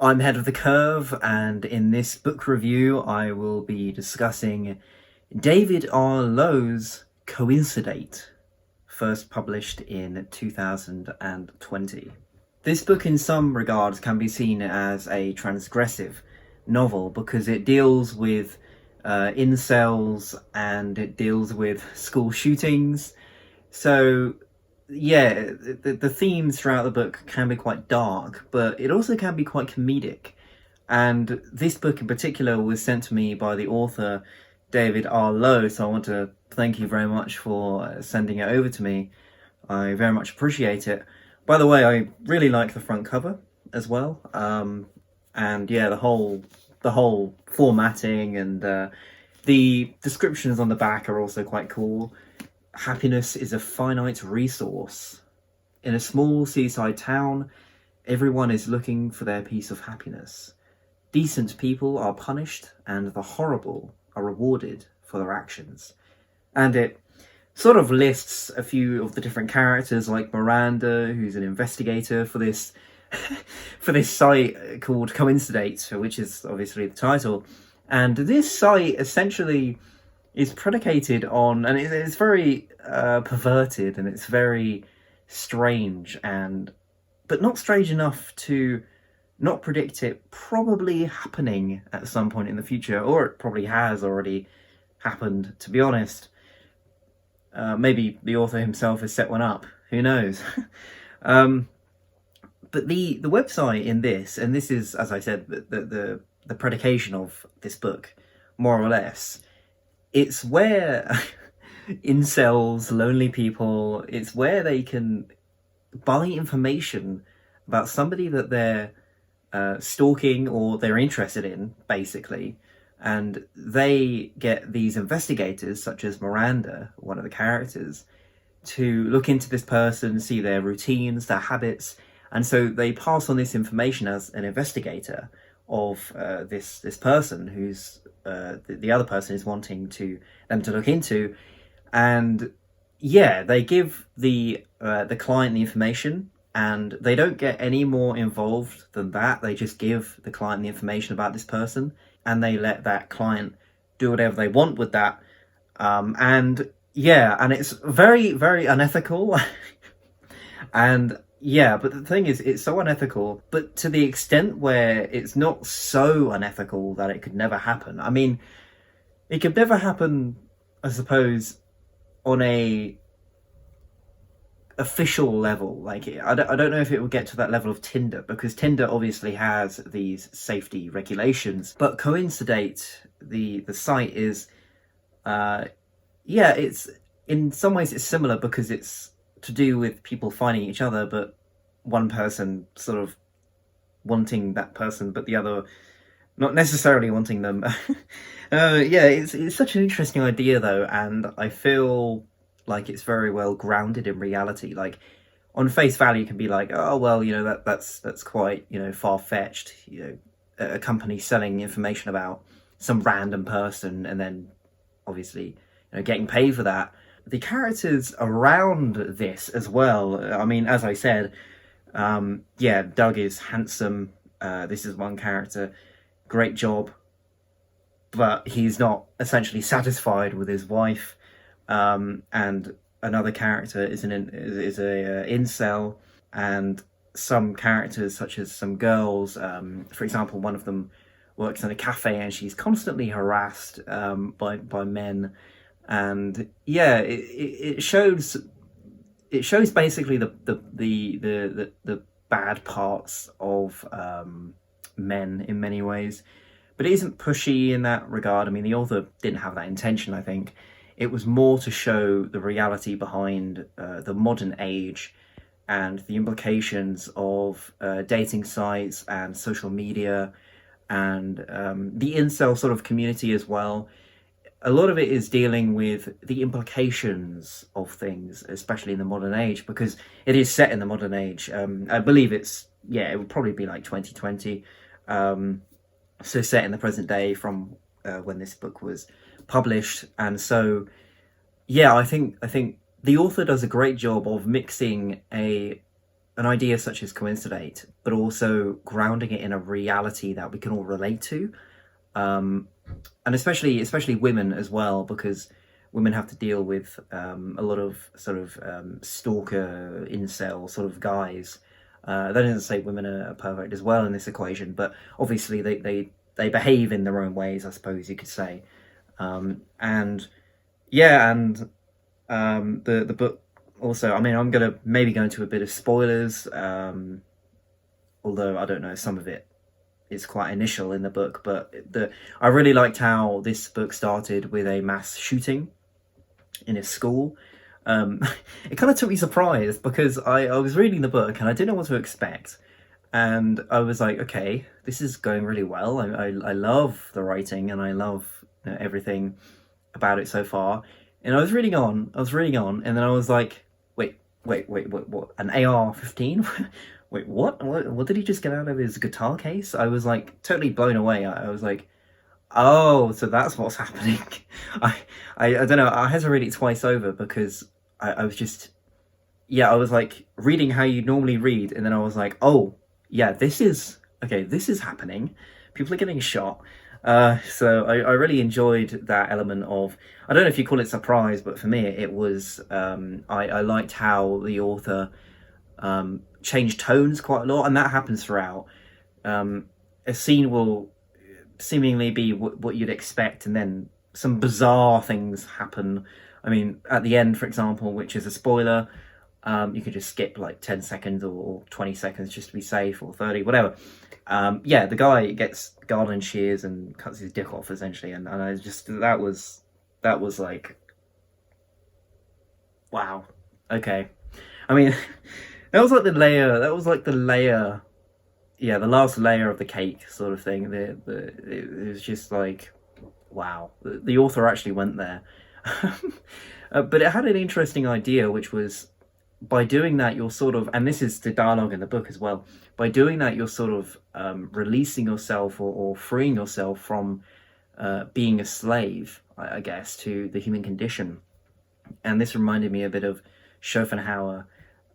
I'm Head of the Curve, and in this book review, I will be discussing David R. Lowe's CoinciDATE, first published in 2020. This book, in some regards, can be seen as a transgressive novel because it deals with incels and it deals with school shootings. So yeah, the themes throughout the book can be quite dark, but it also can be quite comedic. And this book in particular was sent to me by the author David R. Lowe, so I want to thank you very much for sending it over to me. I very much appreciate it. By the way, I really like the front cover as well, and yeah, the whole formatting and the descriptions on the back are also quite cool. Happiness is a finite resource. In a small seaside town, everyone is looking for their piece of happiness. Decent people are punished, and the horrible are rewarded for their actions. And it sort of lists a few of the different characters, like Miranda, who's an investigator for this for this site called CoinciDATE, which is obviously the title. And this site essentially is predicated on, and it's very perverted, and it's very strange, but not strange enough to not predict it probably happening at some point in the future, or it probably has already happened, to be honest. Maybe the author himself has set one up, who knows. But the website in this, and this is, as I said, the predication of this book, more or less, it's where incels, lonely people, it's where they can buy information about somebody that they're stalking or they're interested in, basically. And they get these investigators, such as Miranda, one of the characters, to look into this person, see their routines, their habits. And so they pass on this information as an investigator of this person who's the other person is wanting them to look into. And yeah, they give the client the information, and they don't get any more involved than that. They just give the client the information about this person, and they let that client do whatever they want with that. And yeah, and it's very, very unethical. And yeah, but the thing is, it's so unethical, but to the extent where it's not so unethical that it could never happen. I mean, it could never happen, I suppose, on a official level. Like, I don't know if it would get to that level of Tinder, because Tinder obviously has these safety regulations. But CoinciDATE, the site, is yeah, it's in some ways it's similar because it's to do with people finding each other, but one person sort of wanting that person, but the other not necessarily wanting them. Yeah, it's such an interesting idea though, and I feel like it's very well grounded in reality. Like, on face value, you can be like, oh well, that's quite far fetched. A company selling information about some random person and then obviously getting paid for that. The characters around this as well. I mean, as I said, yeah, Doug is handsome. This is one character, great job, but he's not essentially satisfied with his wife. And another character is a incel, and some characters, such as some girls, for example, one of them works in a cafe and she's constantly harassed by men. And yeah, it shows basically the bad parts of men in many ways, but it isn't pushy in that regard. I mean, the author didn't have that intention. I think it was more to show the reality behind the modern age and the implications of dating sites and social media and the incel sort of community as well. A lot of it is dealing with the implications of things, especially in the modern age, because it is set in the modern age. I believe it would probably be like 2020. So set in the present day from when this book was published. And so, yeah, I think the author does a great job of mixing a an idea such as CoinciDATE, but also grounding it in a reality that we can all relate to, and especially women as well, because women have to deal with a lot of sort of stalker, incel sort of guys. That doesn't say women are perfect as well in this equation, but obviously they behave in their own ways, I suppose you could say. And yeah, and the book also, I mean, I'm gonna maybe go into a bit of spoilers, although I don't know, some of it is quite initial in the book, but I really liked how this book started with a mass shooting in a school. It kind of took me surprised because I was reading the book and I didn't know what to expect. And I was like, okay, this is going really well. I love the writing and I love, you know, everything about it so far. And I was reading on, and then I was like, wait, what? An AR-15? Wait, what? What did he just get out of his guitar case? I was like totally blown away. I was like, oh, so that's what's happening. I don't know. I had to read it twice over because I was just, yeah, I was like reading how you normally read, and then I was like, oh, yeah, this is happening. People are getting shot. So I really enjoyed that element of, I don't know if you call it surprise, but for me it was, I liked how the author changed tones quite a lot, and that happens throughout. A scene will seemingly be what you'd expect, and then some bizarre things happen. I mean, at the end, for example, which is a spoiler, you could just skip like 10 seconds or 20 seconds just to be safe, or 30, whatever. Yeah, the guy gets garden shears and cuts his dick off, essentially, and I just, that was like, wow, okay. I mean, that was like the layer, yeah, the last layer of the cake sort of thing. It was just like, wow, the author actually went there. But it had an interesting idea, which was, by doing that, you're sort of, and this is the dialogue in the book as well, by doing that, you're sort of releasing yourself or freeing yourself from being a slave, I guess, to the human condition. And this reminded me a bit of Schopenhauer,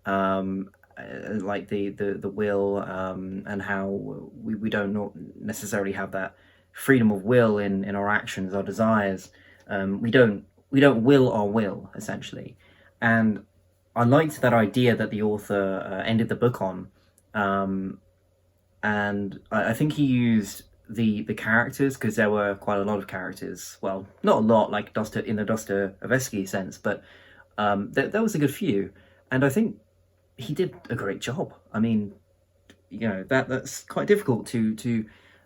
like the will, and how we don't not necessarily have that freedom of will in our actions, our desires. We don't will our will, essentially. And I liked that idea that the author ended the book on, and I think he used the characters, because there were quite a lot of characters. Well, not a lot, like in the Dostoevsky sense, but there was a good few, and I think he did a great job. I mean, you know, that's quite difficult to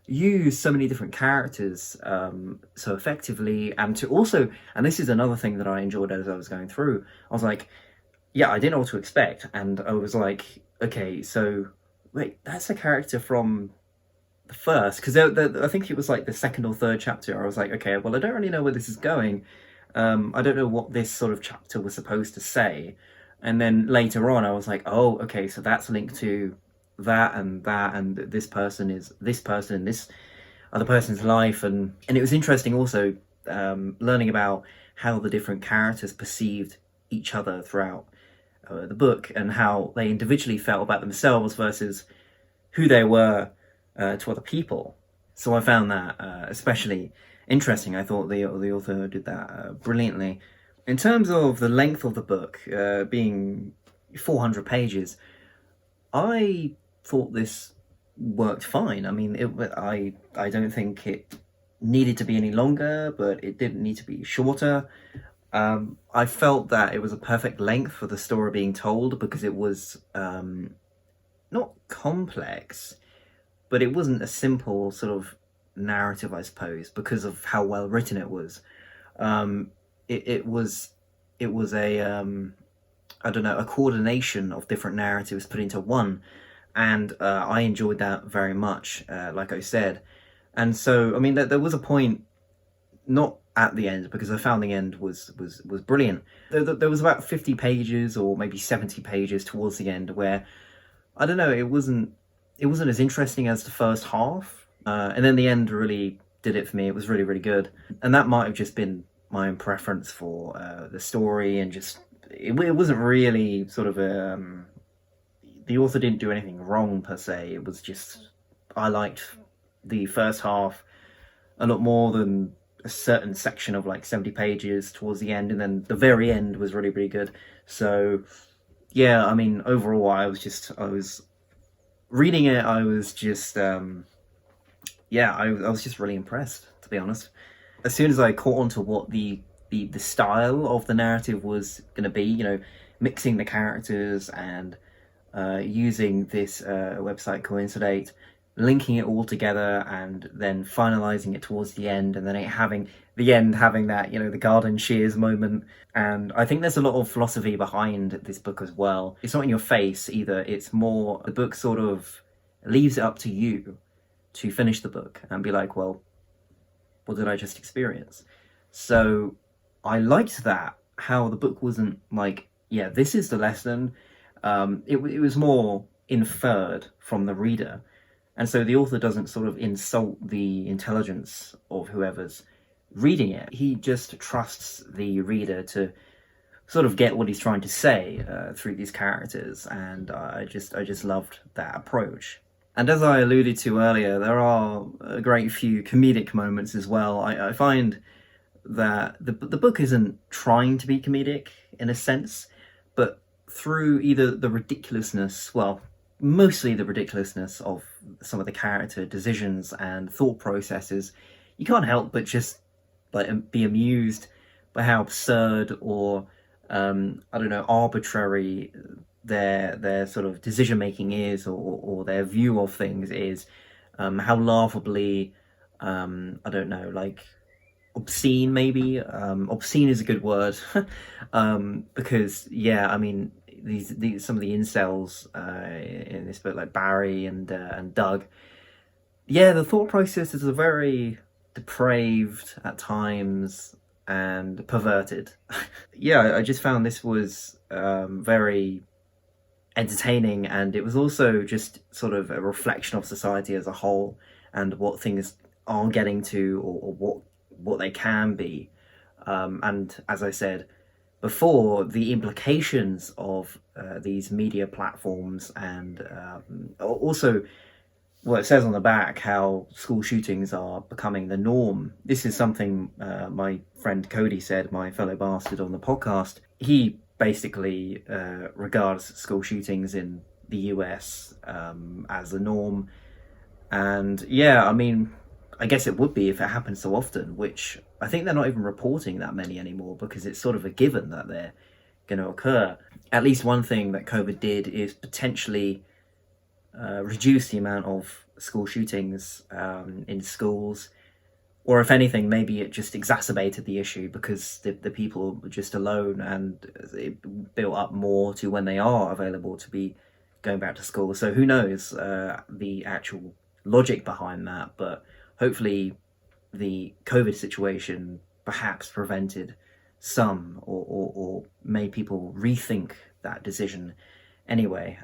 use so many different characters so effectively, and to also, and this is another thing that I enjoyed as I was going through. I was like, yeah, I didn't know what to expect, and I was like, okay, so wait, that's a character from the first, because I think it was like the second or third chapter. I was like, okay, well, I don't really know where this is going. I don't know what this sort of chapter was supposed to say. And then later on, I was like, oh, okay, so that's linked to that, and this person is this person in this other person's life. And it was interesting also learning about how the different characters perceived each other throughout the book, and how they individually felt about themselves versus who they were to other people. So I found that especially interesting. I thought the author did that brilliantly. In terms of the length of the book, being 400 pages, I thought this worked fine. I mean, I don't think it needed to be any longer, but it didn't need to be shorter. I felt that it was a perfect length for the story being told, because it was not complex, but it wasn't a simple sort of narrative, I suppose, because of how well written it was. It was a I don't know, a coordination of different narratives put into one, and I enjoyed that very much, like I said. And so, I mean, there was a point, not at the end, because I found the end was brilliant. There was about 50 pages or maybe 70 pages towards the end where, I don't know, it wasn't as interesting as the first half, and then the end really did it for me. It was really, really good, and that might have just been my own preference for the story, and just it wasn't really sort of the author didn't do anything wrong per se. It was just I liked the first half a lot more than a certain section of like 70 pages towards the end, and then the very end was really, really good. So yeah, I mean, overall, I was reading it. I was just yeah, I was just really impressed, to be honest. As soon as I caught on to what the style of the narrative was going to be, you know, mixing the characters and using this website CoinciDATE, linking it all together and then finalizing it towards the end, and then it having the end having that, you know, the garden shears moment. And I think there's a lot of philosophy behind this book as well. It's not in your face either. It's more the book sort of leaves it up to you to finish the book and be like, well, what did I just experience? So I liked that, how the book wasn't like, yeah, this is the lesson. It was more inferred from the reader. And so the author doesn't sort of insult the intelligence of whoever's reading it. He just trusts the reader to sort of get what he's trying to say through these characters. And I just loved that approach. And as I alluded to earlier, there are a great few comedic moments as well. I find that the book isn't trying to be comedic in a sense, but through either the ridiculousness, well, mostly the ridiculousness of some of the character decisions and thought processes, you can't help but just like be amused by how absurd or I don't know, arbitrary their sort of decision making is, or their view of things is, how laughably I don't know, like obscene maybe. Obscene is a good word. Because yeah, I mean, these some of the incels in this book, like Barry and Doug, yeah, the thought processes are very depraved at times and perverted. Yeah, I just found this was very entertaining, and it was also just sort of a reflection of society as a whole and what things are getting to, or what they can be. And as I said before, the implications of these media platforms, and also, well, it says on the back how school shootings are becoming the norm. This is something my friend Cody said, my fellow bastard on the podcast. He basically regards school shootings in the US as the norm. And yeah, I mean, I guess it would be if it happens so often, which I think they're not even reporting that many anymore, because it's sort of a given that they're going to occur. At least one thing that COVID did is potentially reduce the amount of school shootings in schools. Or if anything, maybe it just exacerbated the issue because the people were just alone, and it built up more to when they are available to be going back to school. So who knows the actual logic behind that, but hopefully the COVID situation perhaps prevented some, or made people rethink that decision anyway.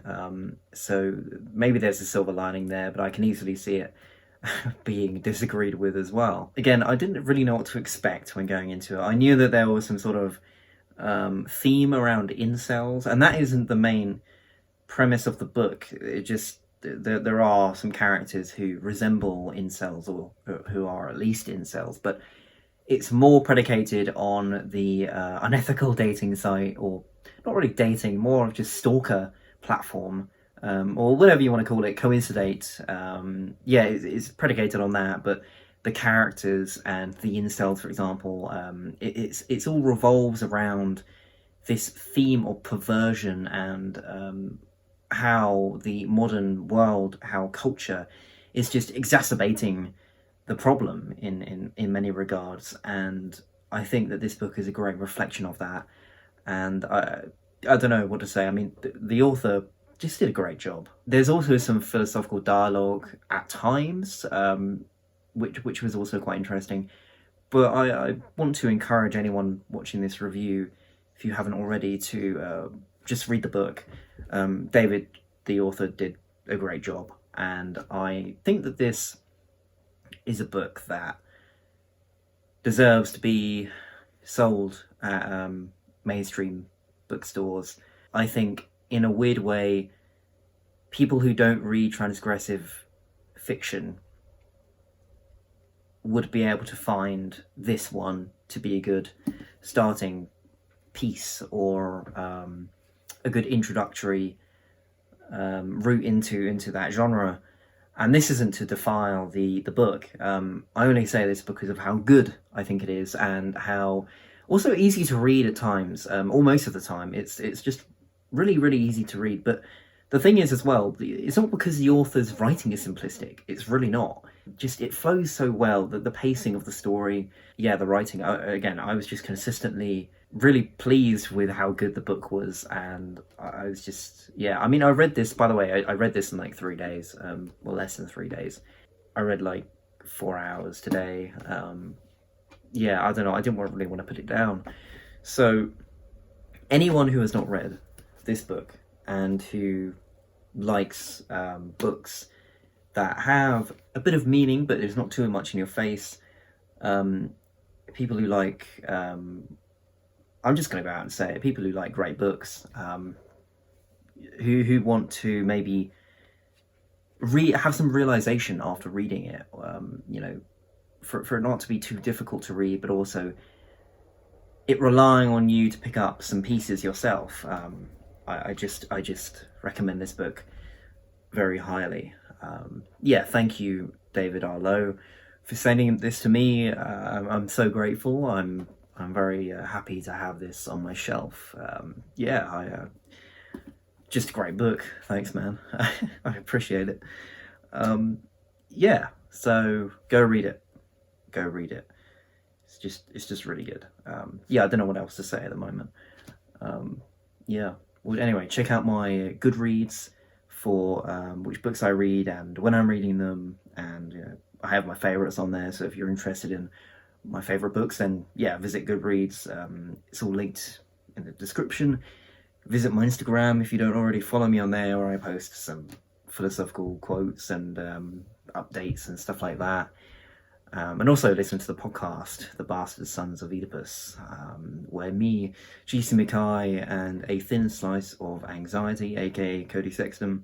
So maybe there's a silver lining there, but I can easily see it being disagreed with as well. Again, I didn't really know what to expect when going into it. I knew that there was some sort of theme around incels, and that isn't the main premise of the book. It just, there are some characters who resemble incels, or who are at least incels, but it's more predicated on the unethical dating site, or not really dating, more of just stalker platform, or whatever you want to call it, CoinciDATE. Yeah, it's predicated on that, but the characters and the incels, for example, it's all revolves around this theme of perversion, and how the modern world, how culture is just exacerbating the problem in many regards. And I think that this book is a great reflection of that. And I don't know what to say. I mean, the author just did a great job. There's also some philosophical dialogue at times, which was also quite interesting. But I want to encourage anyone watching this review, if you haven't already, to just read the book. David, the author, did a great job, and I think that this is a book that deserves to be sold at mainstream bookstores. I think, in a weird way, people who don't read transgressive fiction would be able to find this one to be a good starting piece, or a good introductory route into that genre. And this isn't to defile the book. I only say this because of how good I think it is, and how also easy to read at times, or most of the time. It's just really, really easy to read. But the thing is as well, it's not because the author's writing is simplistic. It's really not. Just, it flows so well, that the pacing of the story, yeah, the writing, again, I was just consistently really pleased with how good the book was. And I was just, yeah, I mean, I read this, by the way, I read this in like 3 days, well, less than 3 days. I read like 4 hours today. Yeah, I don't know, I didn't really want to put it down. So anyone who has not read this book and who likes books that have a bit of meaning but it's not too much in your face, people who like, I'm just going to go out and say it, people who like great books, who want to maybe have some realization after reading it, you know, for it not to be too difficult to read, but also it relying on you to pick up some pieces yourself. I just recommend this book very highly. Yeah, thank you, David R. Lowe, for sending this to me. I'm so grateful. I'm very happy to have this on my shelf. Yeah, just a great book. Thanks, man. I appreciate it. Yeah, so go read it. Go read it. It's just really good. Yeah, I don't know what else to say at the moment. Yeah. Well, anyway, check out my Goodreads for which books I read and when I'm reading them, and I have my favorites on there. So if you're interested in my favorite books, then yeah, visit Goodreads. It's all linked in the description. Visit my Instagram if you don't already follow me on there, where I post some philosophical quotes and updates and stuff like that. And also listen to the podcast, The Bastard Sons of Oedipus, where me, GC Mackay, and a thin slice of anxiety, aka Cody Sexton,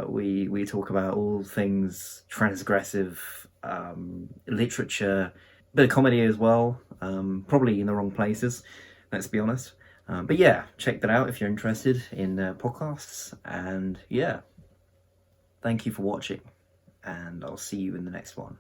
we talk about all things transgressive, literature, bit of comedy as well, probably in the wrong places, let's be honest. But yeah, check that out if you're interested in podcasts. And yeah, thank you for watching, and I'll see you in the next one.